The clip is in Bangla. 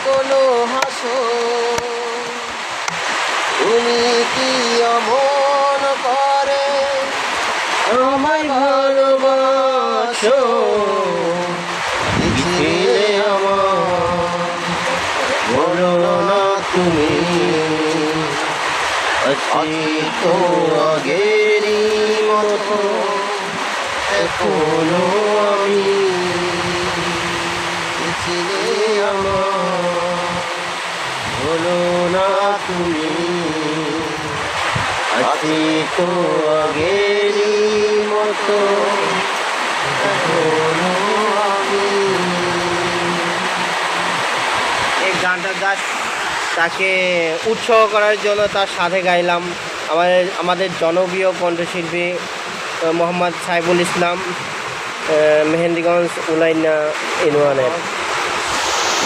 এখনো হাসো, তুমি কি অমন করে আমায় ভালোবাসো? ছিলে আমার বলো না তুমি, আছি তো আগেরই মতো এখনো আমি। ছিলে আমার বলো না তুমি, আছি তো আগেরই মতো এখনো আমি। এই গানটা তাকে উৎসাহ করার জন্য তার সাথে গাইলাম আমাদের জনপ্রিয় কণ্ঠশিল্পী মোহাম্মদ সাইফুল ইসলাম, মেহেন্দিগঞ্জ উলাইনা ইউনিয়নের।